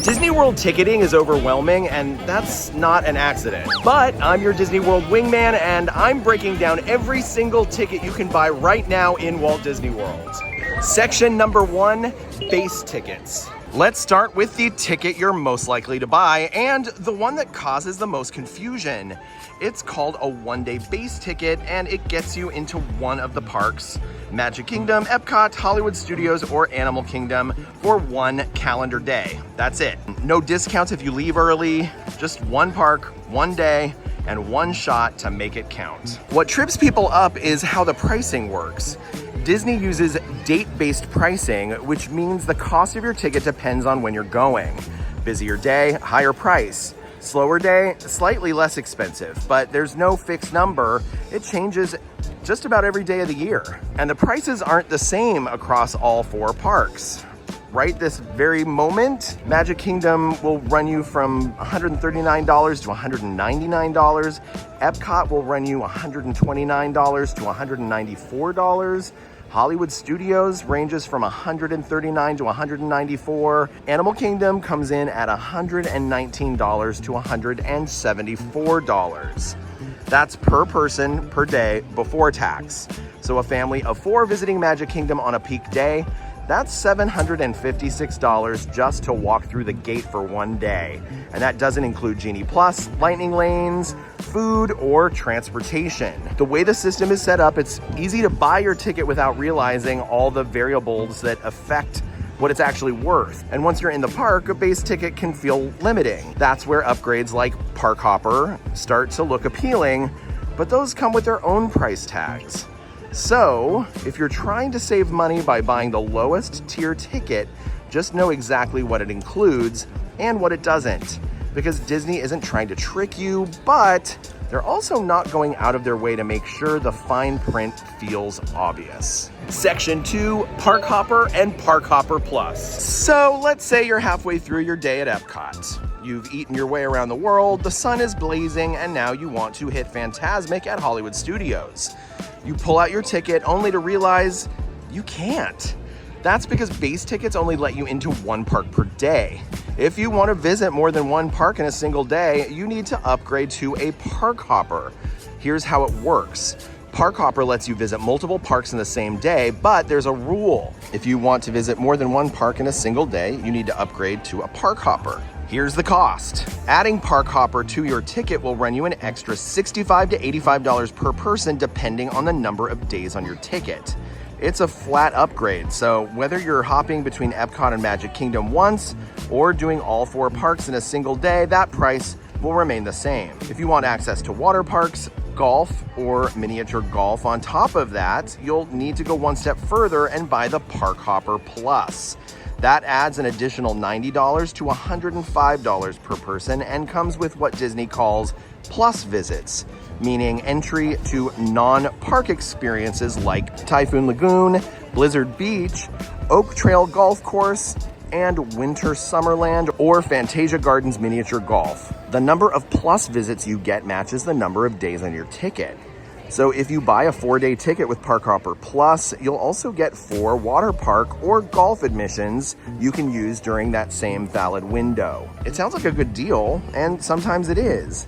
Disney World ticketing is overwhelming, and that's not an accident. But I'm your Disney World wingman, and I'm breaking down every single ticket you can buy right now in Walt Disney World. Section number 1, base tickets. Let's start with the ticket you're most likely to buy and the one that causes the most confusion. It's called a one-day base ticket, and it gets you into one of the parks, Magic Kingdom, Epcot, Hollywood Studios, or Animal Kingdom for one calendar day. That's it. No discounts if you leave early, just one park, one day, and one shot to make it count. What trips people up is how the pricing works. Disney uses date-based pricing, which means the cost of your ticket depends on when you're going. Busier day, higher price. Slower day, slightly less expensive, but there's no fixed number. It changes just about every day of the year. And the prices aren't the same across all 4 parks. Right this very moment, Magic Kingdom will run you from $139 to $199. Epcot will run you $129 to $194. Hollywood Studios ranges from $139 to $194. Animal Kingdom comes in at $119 to $174. That's per person per day before tax. So a family of 4 visiting Magic Kingdom on a peak day, that's $756 just to walk through the gate for one day. And that doesn't include Genie Plus, Lightning Lanes, food, or transportation. The way the system is set up, it's easy to buy your ticket without realizing all the variables that affect what it's actually worth. And once you're in the park, a base ticket can feel limiting. That's where upgrades like Park Hopper start to look appealing, but those come with their own price tags. So, if you're trying to save money by buying the lowest tier ticket, just know exactly what it includes and what it doesn't. Because Disney isn't trying to trick you, but they're also not going out of their way to make sure the fine print feels obvious. Section 2, Park Hopper and Park Hopper Plus. So, let's say you're halfway through your day at Epcot. You've eaten your way around the world, the sun is blazing, and now you want to hit Fantasmic at Hollywood Studios. You pull out your ticket only to realize you can't. That's because base tickets only let you into one park per day. If you want to visit more than one park in a single day, you need to upgrade to a Park Hopper. Here's how it works. Park Hopper lets you visit multiple parks in the same day, but there's a rule. If you want to visit more than one park in a single day, you need to upgrade to a Park Hopper. Here's the cost. Adding Park Hopper to your ticket will run you an extra $65 to $85 per person depending on the number of days on your ticket. It's a flat upgrade, so whether you're hopping between Epcot and Magic Kingdom once or doing all 4 parks in a single day, that price will remain the same. If you want access to water parks, golf, or miniature golf on top of that, you'll need to go one step further and buy the Park Hopper Plus. That adds an additional $90 to $105 per person and comes with what Disney calls plus visits, meaning entry to non-park experiences like Typhoon Lagoon, Blizzard Beach, Oak Trail Golf Course, and Winter Summerland or Fantasia Gardens Miniature Golf. The number of plus visits you get matches the number of days on your ticket. So if you buy a 4-day ticket with Park Hopper Plus, you'll also get 4 water park or golf admissions you can use during that same valid window. It sounds like a good deal, and sometimes it is.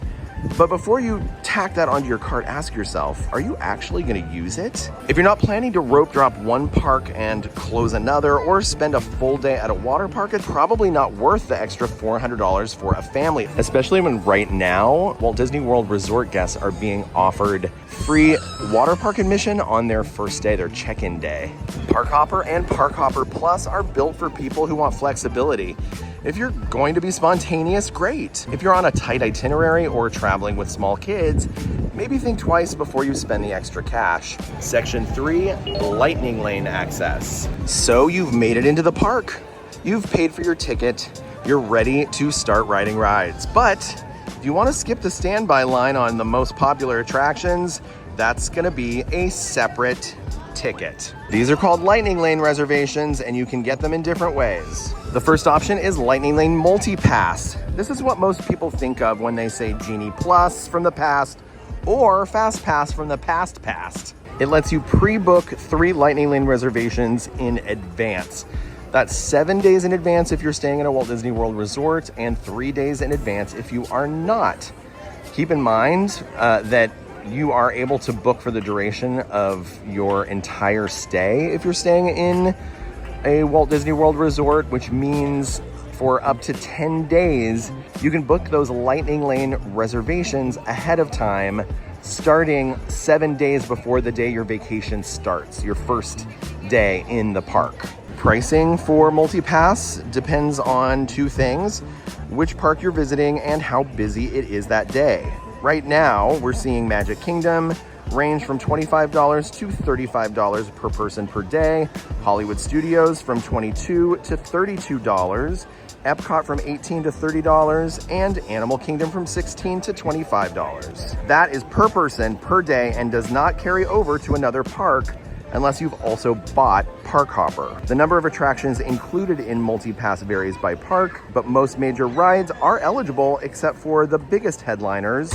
But before you tack that onto your cart, ask yourself, are you actually going to use it? If you're not planning to rope drop one park and close another or spend a full day at a water park, it's probably not worth the extra $400 for a family, especially when right now, Walt Disney World resort guests are being offered free water park admission on their first day, their check-in day. Park Hopper and Park Hopper Plus are built for people who want flexibility. If you're going to be spontaneous, great. If you're on a tight itinerary or traveling with small kids, maybe think twice before you spend the extra cash. Section 3, Lightning Lane access. So you've made it into the park. You've paid for your ticket. You're ready to start riding rides. But if you want to skip the standby line on the most popular attractions, that's going to be a separate ticket. These are called Lightning Lane reservations, and you can get them in different ways. The first option is Lightning Lane Multi-Pass. This is what most people think of when they say Genie Plus from the past or Fast Pass from the past. It lets you pre-book 3 Lightning Lane reservations in advance. That's 7 days in advance if you're staying at a Walt Disney World resort and 3 days in advance if you are not. Keep in mind that you are able to book for the duration of your entire stay if you're staying in a Walt Disney World resort, which means for up to 10 days, you can book those Lightning Lane reservations ahead of time, starting 7 days before the day your vacation starts, your first day in the park. Pricing for multi-pass depends on two things: which park you're visiting and how busy it is that day. Right now, we're seeing Magic Kingdom range from $25 to $35 per person per day, Hollywood Studios from $22 to $32, Epcot from $18 to $30, and Animal Kingdom from $16 to $25. That is per person per day and does not carry over to another park unless you've also bought Park Hopper. The number of attractions included in multi-pass varies by park, but most major rides are eligible except for the biggest headliners,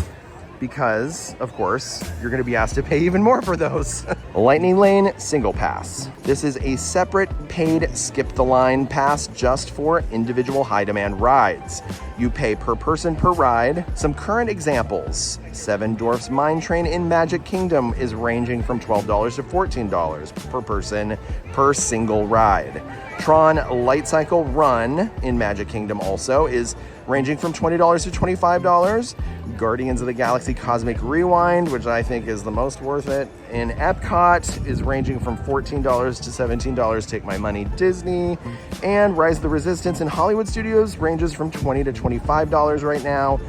because, of course, you're going to be asked to pay even more for those. Lightning Lane Single Pass. This is a separate paid skip the line pass just for individual high demand rides. You pay per person per ride. Some current examples: Seven Dwarfs Mine Train in Magic Kingdom is ranging from $12 to $14 per person per single ride. Tron Light Cycle Run in Magic Kingdom also is ranging from $20 to $25. Guardians of the Galaxy Cosmic Rewind, which I think is the most worth it, in Epcot is ranging from $14 to $17. Take my money, Disney. And Rise of the Resistance in Hollywood Studios ranges from $20 to $25 right now.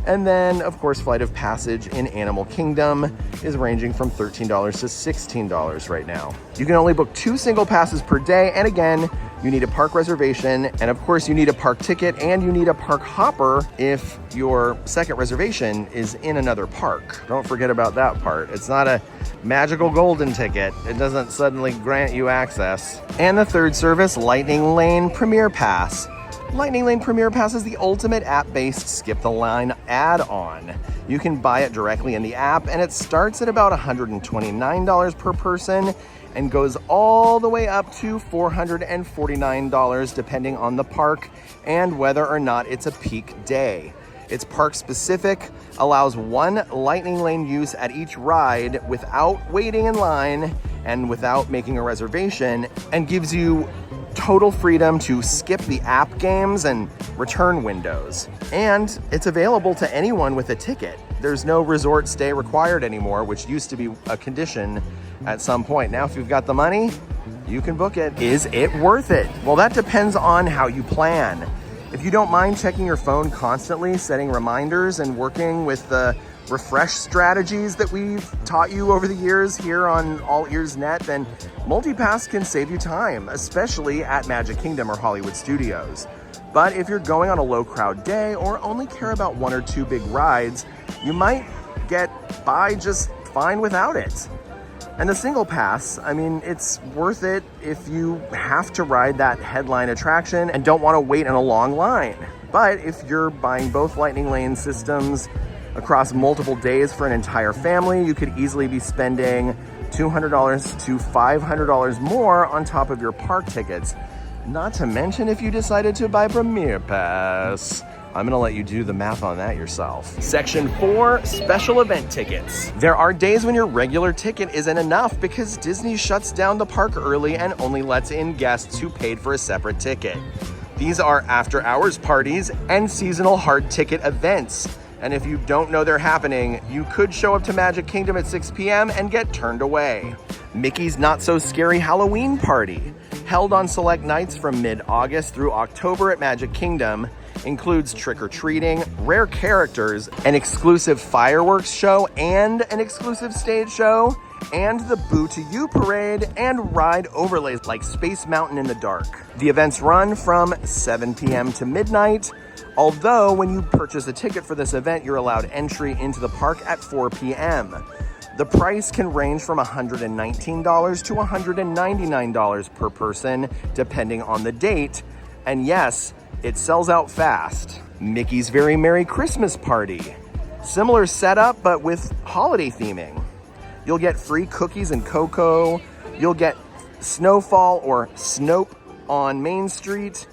And then, of course, Flight of Passage in Animal Kingdom is ranging from $13 to $16 right now. You can only book 2 single passes per day, and again, you need a park reservation, and of course you need a park ticket, and you need a park hopper if your second reservation is in another park. Don't forget about that part. It's not a magical golden ticket. It doesn't suddenly grant you access. And the third service, Lightning Lane Premier Pass. Lightning Lane Premier Pass is the ultimate app-based skip the line add-on. You can buy it directly in the app, and it starts at about $129 per person and goes all the way up to $449 depending on the park and whether or not it's a peak day. It's park specific, allows one Lightning Lane use at each ride without waiting in line and without making a reservation, and gives you total freedom to skip the app games and return windows. And it's available to anyone with a ticket. There's no resort stay required anymore, which used to be a condition at some point. Now, if you've got the money, you can book it. Is it worth it? Well, that depends on how you plan. If you don't mind checking your phone constantly, setting reminders, and working with the refresh strategies that we've taught you over the years here on AllEars.net, then multi-pass can save you time, especially at Magic Kingdom or Hollywood Studios. But if you're going on a low crowd day or only care about 1 or 2 big rides, you might get by just fine without it. And the single pass, I mean, it's worth it if you have to ride that headline attraction and don't want to wait in a long line. But if you're buying both Lightning Lane systems across multiple days for an entire family, you could easily be spending $200 to $500 more on top of your park tickets. Not to mention if you decided to buy Premier Pass. I'm gonna let you do the math on that yourself. Section 4, special event tickets. There are days when your regular ticket isn't enough because Disney shuts down the park early and only lets in guests who paid for a separate ticket. These are after hours parties and seasonal hard ticket events. And if you don't know they're happening, you could show up to Magic Kingdom at 6 p.m. and get turned away. Mickey's Not So Scary Halloween Party, held on select nights from mid-August through October at Magic Kingdom, includes trick-or-treating, rare characters, an exclusive fireworks show and an exclusive stage show, and the Boo to You parade and ride overlays like Space Mountain in the dark. The events run from 7 p.m. to midnight, although when you purchase a ticket for this event, you're allowed entry into the park at 4 p.m. The price can range from $119 to $199 per person, depending on the date. And yes, it sells out fast. Mickey's Very Merry Christmas Party. Similar setup, but with holiday theming. You'll get free cookies and cocoa. You'll get Snowfall or Snope on Main Street,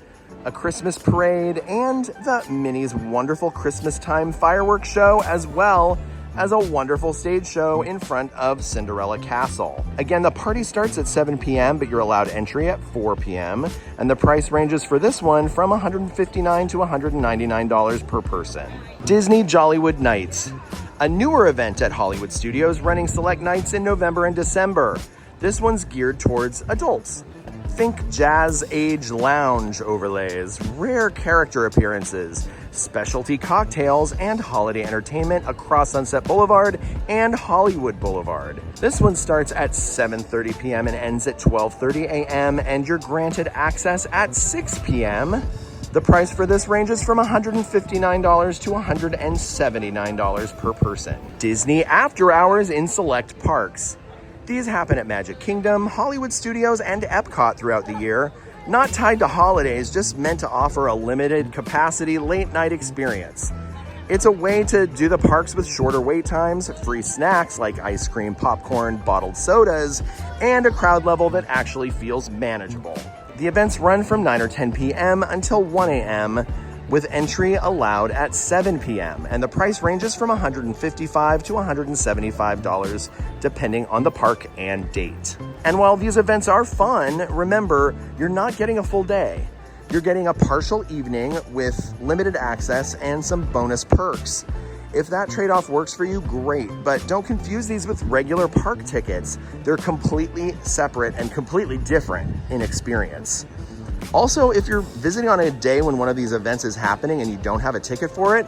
a Christmas parade, and the Minnie's wonderful Christmas time fireworks show, as well as a wonderful stage show in front of Cinderella Castle. Again, the party starts at 7 p.m., but you're allowed entry at 4 p.m., and the price ranges for this one from $159 to $199 per person. Disney Jollywood Nights, a newer event at Hollywood Studios running select nights in November and December. This one's geared towards adults. Think jazz age lounge overlays, rare character appearances, specialty cocktails, and holiday entertainment across Sunset Boulevard and Hollywood Boulevard. This one starts at 7:30 p.m. and ends at 12:30 a.m. and you're granted access at 6 p.m. The price for this ranges from $159 to $179 per person. Disney After Hours in select parks. These happen at Magic Kingdom, Hollywood Studios, and Epcot throughout the year. Not tied to holidays, just meant to offer a limited capacity late night experience. It's a way to do the parks with shorter wait times, free snacks like ice cream, popcorn, bottled sodas, and a crowd level that actually feels manageable. The events run from 9 or 10 p.m. until 1 a.m., with entry allowed at 7 p.m. and the price ranges from $155 to $175 depending on the park and date. And while these events are fun, remember, you're not getting a full day. You're getting a partial evening with limited access and some bonus perks. If that trade-off works for you, great, but don't confuse these with regular park tickets. They're completely separate and completely different in experience. Also, if you're visiting on a day when one of these events is happening and you don't have a ticket for it,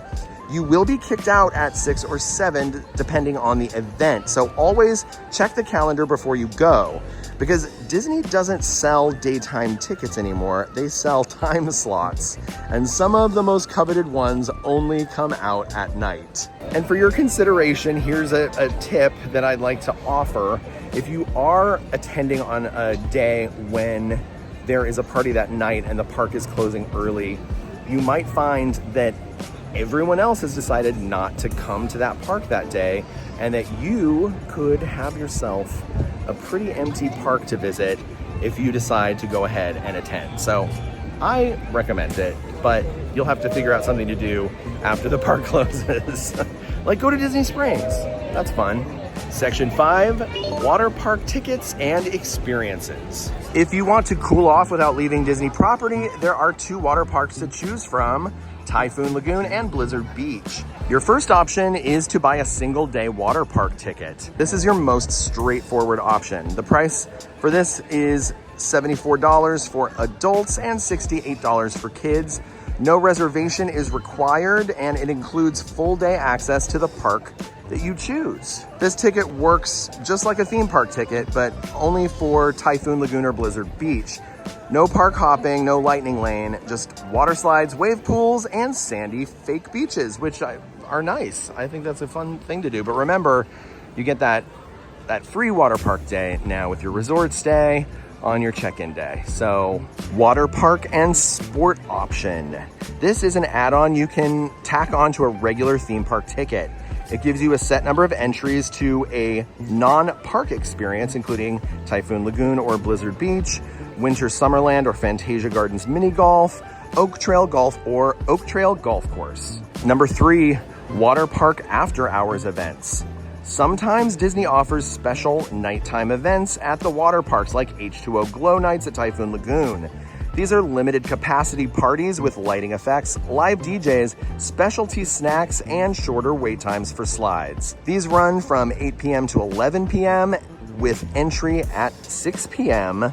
you will be kicked out at 6 or 7 depending on the event. So always check the calendar before you go, because Disney doesn't sell daytime tickets anymore. They sell time slots, and some of the most coveted ones only come out at night. And for your consideration, here's a tip that I'd like to offer. If you are attending on a day when there is a party that night and the park is closing early, you might find that everyone else has decided not to come to that park that day, and that you could have yourself a pretty empty park to visit if you decide to go ahead and attend. So I recommend it, but you'll have to figure out something to do after the park closes. Like go to Disney Springs, that's fun. Section 5, water park tickets and experiences. If you want to cool off without leaving Disney property, there are 2 water parks to choose from, Typhoon Lagoon and Blizzard Beach. Your first option is to buy a single day water park ticket. This is your most straightforward option. The price for this is $74 for adults and $68 for kids. No reservation is required, and it includes full day access to the park that you choose. This ticket works just like a theme park ticket, but only for Typhoon Lagoon or Blizzard Beach. No park hopping, no lightning lane, just water slides, wave pools, and sandy fake beaches, which are nice. I think that's a fun thing to do. But remember, you get that free water park day now with your resort stay on your check-in day. So, water park and sport option. This is an add-on you can tack on to a regular theme park ticket. It gives you a set number of entries to a non-park experience, including Typhoon Lagoon or Blizzard Beach, Winter Summerland or Fantasia Gardens Mini Golf, Oak Trail Golf, or Oak Trail Golf Course. Number 3, water park after hours events. Sometimes Disney offers special nighttime events at the water parks, like H2O Glow Nights at Typhoon Lagoon. These are limited capacity parties with lighting effects, live DJs, specialty snacks, and shorter wait times for slides. These run from 8 p.m. to 11 p.m. with entry at 6 p.m.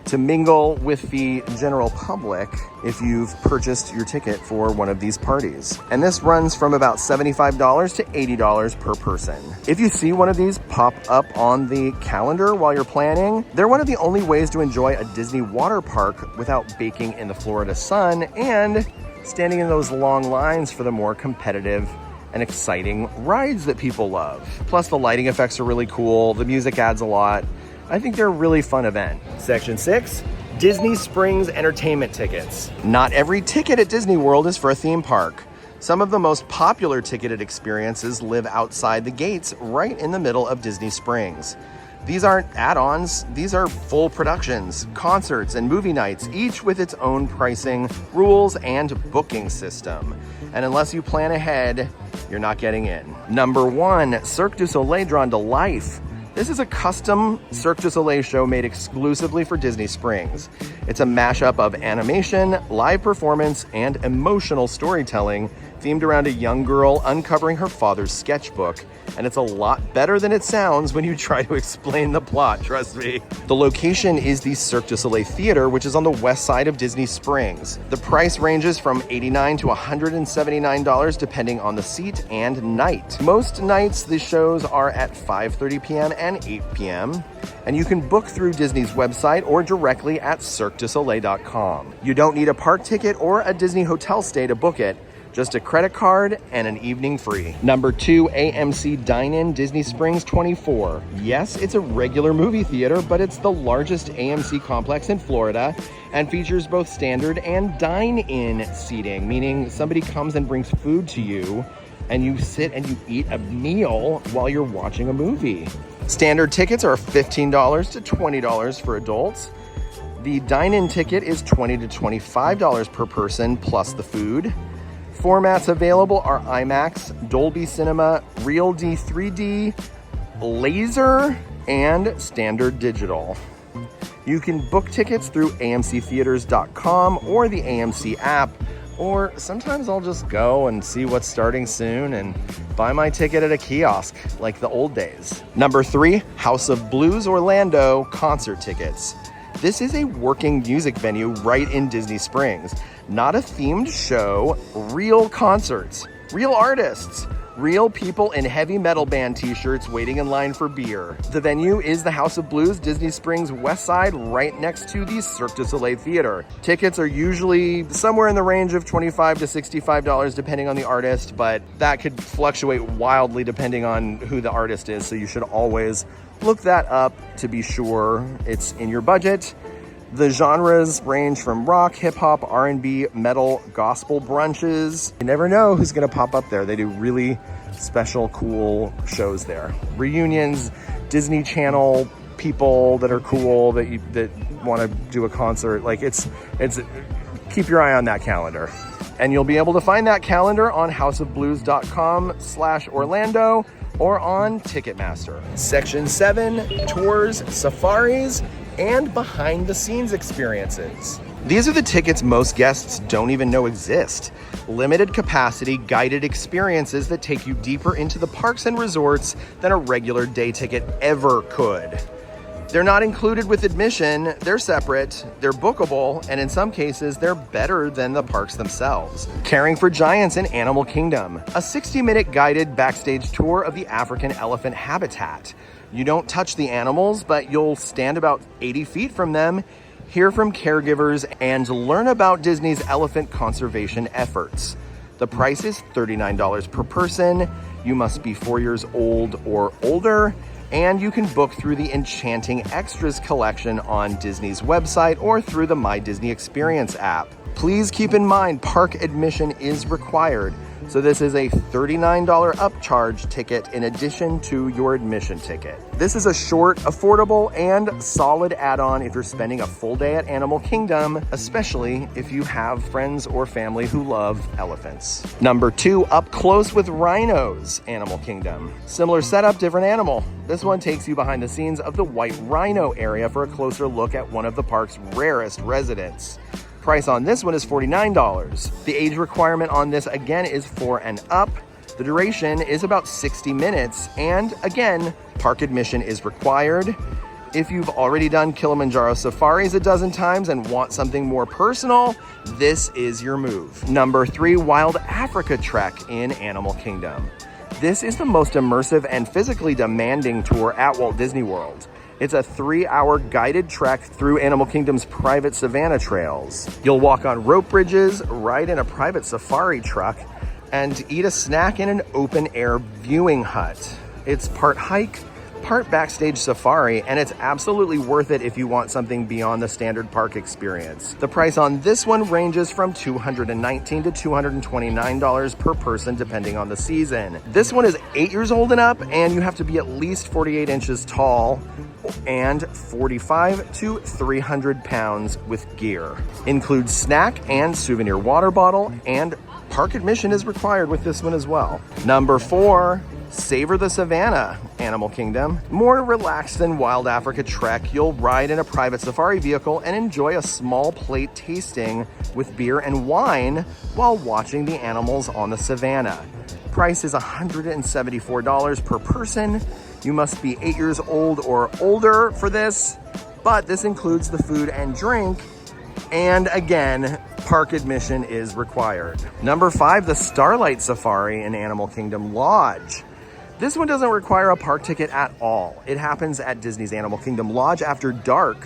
to mingle with the general public if you've purchased your ticket for one of these parties. And this runs from about $75 to $80 per person. If you see one of these pop up on the calendar while you're planning, they're one of the only ways to enjoy a Disney water park without baking in the Florida sun and standing in those long lines for the more competitive and exciting rides that people love. Plus the lighting effects are really cool, the music adds a lot. I think they're a really fun event. Section 6, Disney Springs entertainment tickets. Not every ticket at Disney World is for a theme park. Some of the most popular ticketed experiences live outside the gates right in the middle of Disney Springs. These aren't add-ons, these are full productions, concerts, and movie nights, each with its own pricing, rules, and booking system. And unless you plan ahead, you're not getting in. Number 1, Cirque du Soleil Drawn to Life. This is a custom Cirque du Soleil show made exclusively for Disney Springs. It's a mashup of animation, live performance, and emotional storytelling themed around a young girl uncovering her father's sketchbook. And it's a lot better than it sounds when you try to explain the plot, trust me. The location is the Cirque du Soleil Theater, which is on the west side of Disney Springs. The price ranges from $89 to $179 depending on the seat and night. Most nights the shows are at 5:30 p.m. and 8 p.m. and you can book through Disney's website or directly at cirquedusoleil.com. You don't need a park ticket or a Disney hotel stay to book it. Just a credit card and an evening free. Number 2, AMC Dine-In Disney Springs 24. Yes, it's a regular movie theater, but it's the largest AMC complex in Florida and features both standard and dine-in seating, meaning somebody comes and brings food to you and you sit and you eat a meal while you're watching a movie. Standard tickets are $15 to $20 for adults. The dine-in ticket is $20 to $25 per person plus the food. Formats available are IMAX, Dolby Cinema, RealD 3D, Laser, and Standard Digital. You can book tickets through amctheaters.com or the AMC app, or sometimes I'll just go and see what's starting soon and buy my ticket at a kiosk like the old days. Number 3, House of Blues Orlando concert tickets. This is a working music venue right in Disney Springs. Not a themed show, real concerts, real artists, real people in heavy metal band t-shirts waiting in line for beer. The venue is the House of Blues, Disney Springs West Side, right next to the Cirque du Soleil Theater. Tickets are usually somewhere in the range of $25 to $65 depending on the artist, but that could fluctuate wildly depending on who the artist is, so you should always look that up to be sure it's in your budget. The genres range from rock, hip-hop, R&B, metal, gospel brunches. You never know who's gonna pop up there. They do really special, cool shows there. Reunions, Disney Channel people that are cool that want to do a concert. Like it's keep your eye on that calendar. And you'll be able to find that calendar on houseofblues.com/Orlando or on Ticketmaster. Section 7, tours, safaris, and behind-the-scenes experiences. These are the tickets most guests don't even know exist. Limited capacity guided experiences that take you deeper into the parks and resorts than a regular day ticket ever could. They're not included with admission, they're separate, they're bookable, and in some cases, they're better than the parks themselves. Caring for Giants in Animal Kingdom, a 60-minute guided backstage tour of the African elephant habitat. You don't touch the animals, but you'll stand about 80 feet from them, hear from caregivers, and learn about Disney's elephant conservation efforts. The price is $39 per person. You must be 4 years old or older, and you can book through the Enchanting Extras collection on Disney's website or through the My Disney Experience app. Please keep in mind, park admission is required. So this is a $39 upcharge ticket in addition to your admission ticket. This is a short, affordable, and solid add-on if you're spending a full day at Animal Kingdom, especially if you have friends or family who love elephants. Number 2, Up Close with Rhinos, Animal Kingdom. Similar setup, different animal. This one takes you behind the scenes of the White Rhino area for a closer look at one of the park's rarest residents. Price on this one is $49. The age requirement on this again is 4 and up. The duration is about 60 minutes, and again, park admission is required. If you've already done Kilimanjaro safaris a dozen times and want something more personal, this is your move. Number 3, Wild Africa Trek in Animal Kingdom. This is the most immersive and physically demanding tour at Walt Disney World. It's a 3-hour guided trek through Animal Kingdom's private savanna trails. You'll walk on rope bridges, ride in a private safari truck, and eat a snack in an open-air viewing hut. It's part hike, part backstage safari, and it's absolutely worth it if you want something beyond the standard park experience. The price on this one ranges from $219 to $229 per person, depending on the season. This one is 8 years old and up, and you have to be at least 48 inches tall and 45 to 300 pounds with gear. Includes snack and souvenir water bottle, and park admission is required with this one as well. Number 4, Savor the Savannah, Animal Kingdom. More relaxed than Wild Africa Trek, you'll ride in a private safari vehicle and enjoy a small plate tasting with beer and wine while watching the animals on the savannah. Price is $174 per person. You must be 8 years old or older for this, but this includes the food and drink, and again, park admission is required. Number 5, the Starlight Safari in Animal Kingdom Lodge. This one doesn't require a park ticket at all. It happens at Disney's Animal Kingdom Lodge after dark.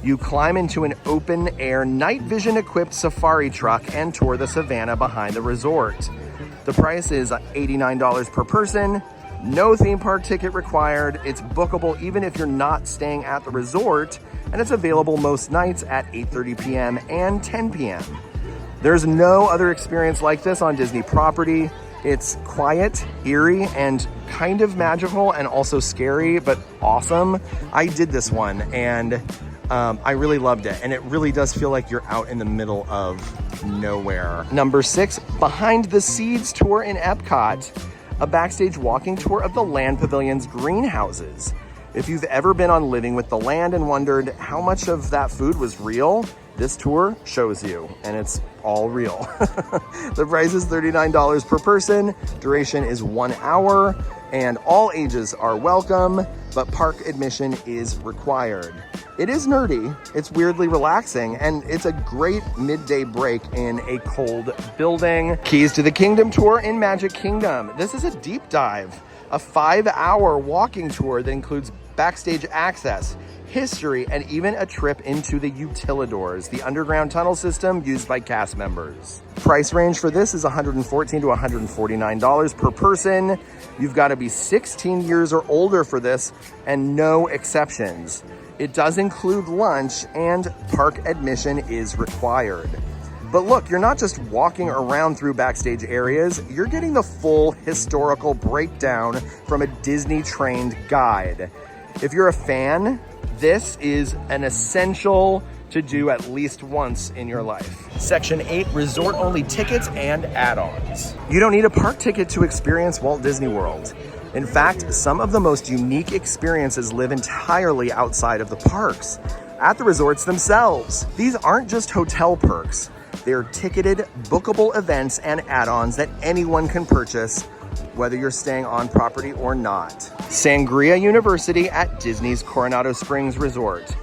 You climb into an open-air, night vision-equipped safari truck and tour the savannah behind the resort. The price is $89 per person. No theme park ticket required. It's bookable even if you're not staying at the resort, and it's available most nights at 8:30 p.m. and 10 p.m. There's no other experience like this on Disney property. It's quiet, eerie, and kind of magical, and also scary, but awesome. I did this one, and I really loved it, and it really does feel like you're out in the middle of nowhere. Number 6, Behind the Seeds tour in Epcot, a backstage walking tour of the Land Pavilion's greenhouses. If you've ever been on Living with the Land and wondered how much of that food was real, this tour shows you, and it's all real. The price is $39 per person. Duration is 1 hour, and all ages are welcome, but park admission is required. It is nerdy, it's weirdly relaxing, and it's a great midday break in a cold building. Keys to the Kingdom tour in Magic Kingdom. This is a deep dive, a 5-hour walking tour that includes backstage access, history, and even a trip into the Utilidors, the underground tunnel system used by cast members. Price range for this is $114 to $149 per person. You've got to be 16 years or older for this, and no exceptions. It does include lunch, and park admission is required. But look, you're not just walking around through backstage areas, you're getting the full historical breakdown from a Disney-trained guide. If you're a fan, this is an essential to do at least once in your life. Section 8, resort-only tickets and add-ons. You don't need a park ticket to experience Walt Disney World. In fact, some of the most unique experiences live entirely outside of the parks, at the resorts themselves. These aren't just hotel perks. They're ticketed, bookable events and add-ons that anyone can purchase, whether you're staying on property or not. Sangria University at Disney's Coronado Springs Resort.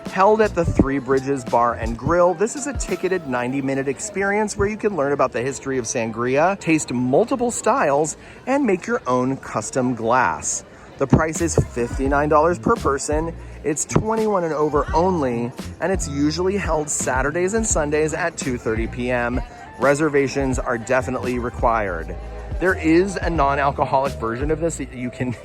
Held at the Three Bridges Bar and Grill, this is a ticketed 90-minute experience where you can learn about the history of sangria, taste multiple styles, and make your own custom glass. The price is $59 per person. It's 21 and over only, and it's usually held Saturdays and Sundays at 2:30 p.m. Reservations are definitely required. There is a non-alcoholic version of this that you can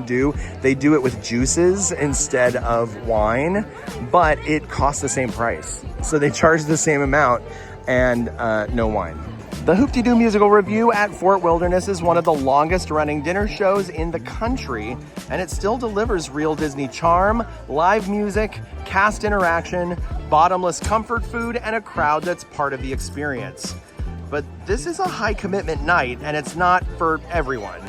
do. They do it with juices instead of wine, but it costs the same price. So they charge the same amount and no wine. The Hoop-Dee-Doo Musical Review at Fort Wilderness is one of the longest running dinner shows in the country, and it still delivers real Disney charm, live music, cast interaction, bottomless comfort food, and a crowd that's part of the experience. But this is a high commitment night, and it's not for everyone.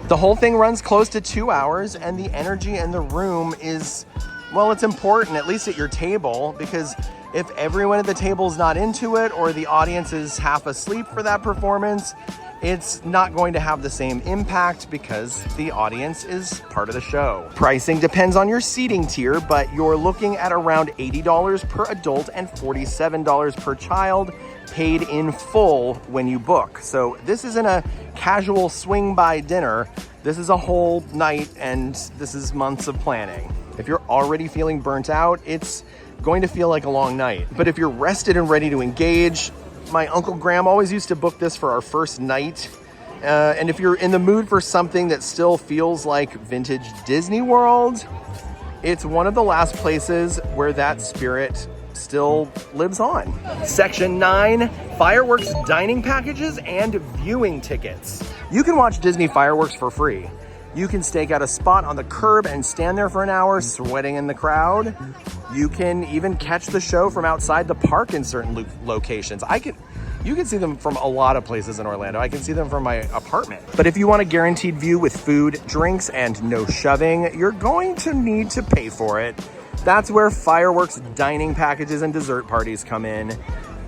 The whole thing runs close to 2 hours, and the energy in the room is, well, it's important, at least at your table, because if everyone at the table is not into it, or the audience is half asleep for that performance, it's not going to have the same impact because the audience is part of the show. Pricing depends on your seating tier, but you're looking at around $80 per adult and $47 per child, paid in full when you book. So this isn't a casual swing by dinner. This is a whole night, and this is months of planning. If you're already feeling burnt out, it's going to feel like a long night. But if you're rested and ready to engage, my Uncle Graham always used to book this for our first night, And if you're in the mood for something that still feels like vintage Disney World, it's one of the last places where that spirit still lives on. Section 9, fireworks dining packages and viewing tickets. You can watch Disney fireworks for free. You can stake out a spot on the curb and stand there for an hour, sweating in the crowd. You can even catch the show from outside the park in certain locations. You can see them from a lot of places in Orlando. I can see them from my apartment. But if you want a guaranteed view with food, drinks, and no shoving, you're going to need to pay for it. That's where fireworks dining packages and dessert parties come in.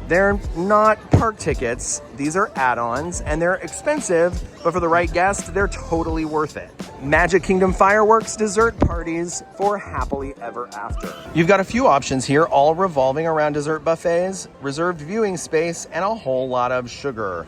They're not park tickets. These are add-ons, and they're expensive, but for the right guest, they're totally worth it. Magic Kingdom fireworks dessert parties for happily ever after. You've got a few options here, all revolving around dessert buffets, reserved viewing space, and a whole lot of sugar.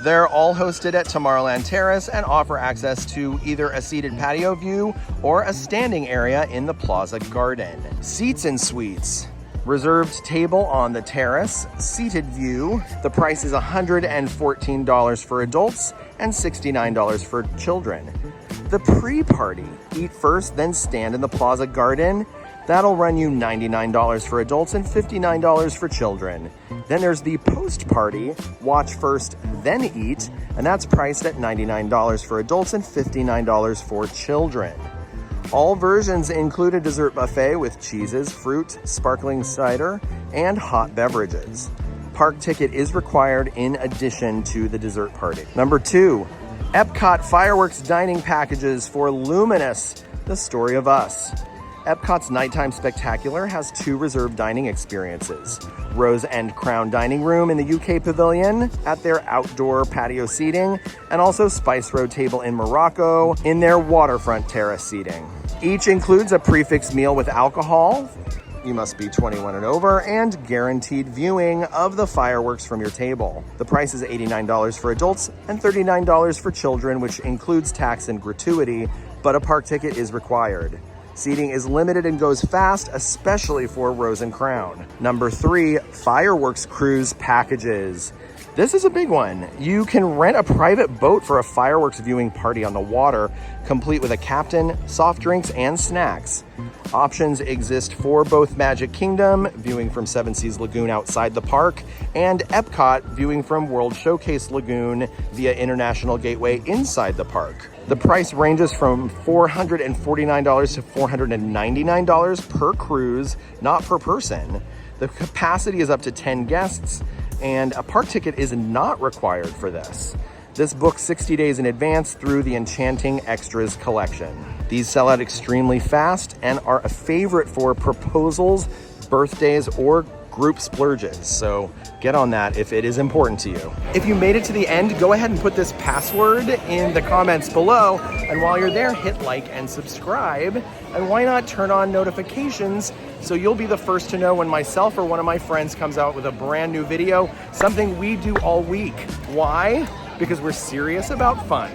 They're all hosted at Tomorrowland Terrace and offer access to either a seated patio view or a standing area in the Plaza Garden. Seats and suites. Reserved table on the terrace, seated view. The price is $114 for adults and $69 for children. The pre-party, eat first, then stand in the Plaza Garden. That'll run you $99 for adults and $59 for children. Then there's the post-party, watch first, then eat, and that's priced at $99 for adults and $59 for children. All versions include a dessert buffet with cheeses, fruit, sparkling cider, and hot beverages. Park ticket is required in addition to the dessert party. Number 2, Epcot fireworks dining packages for Luminous, the Story of Us. Epcot's Nighttime Spectacular has 2 reserved dining experiences. Rose and Crown Dining Room in the UK Pavilion at their outdoor patio seating, and also Spice Road Table in Morocco in their waterfront terrace seating. Each includes a prefix meal with alcohol, you must be 21 and over, and guaranteed viewing of the fireworks from your table. The price is $89 for adults and $39 for children, which includes tax and gratuity, but a park ticket is required. Seating is limited and goes fast, especially for Rose and Crown. Number 3, fireworks cruise packages. This is a big one. You can rent a private boat for a fireworks viewing party on the water, complete with a captain, soft drinks, and snacks. Options exist for both Magic Kingdom, viewing from Seven Seas Lagoon outside the park, and Epcot, viewing from World Showcase Lagoon via International Gateway inside the park. The price ranges from $449 to $499 per cruise, not per person. The capacity is up to 10 guests, and a park ticket is not required for this. This books 60 days in advance through the Enchanting Extras collection. These sell out extremely fast and are a favorite for proposals, birthdays, or group splurges. So get on that if it is important to you. If you made it to the end, go ahead and put this password in the comments below. And while you're there, hit like and subscribe. And why not turn on notifications so you'll be the first to know when myself or one of my friends comes out with a brand new video, something we do all week. Why? Because we're serious about fun.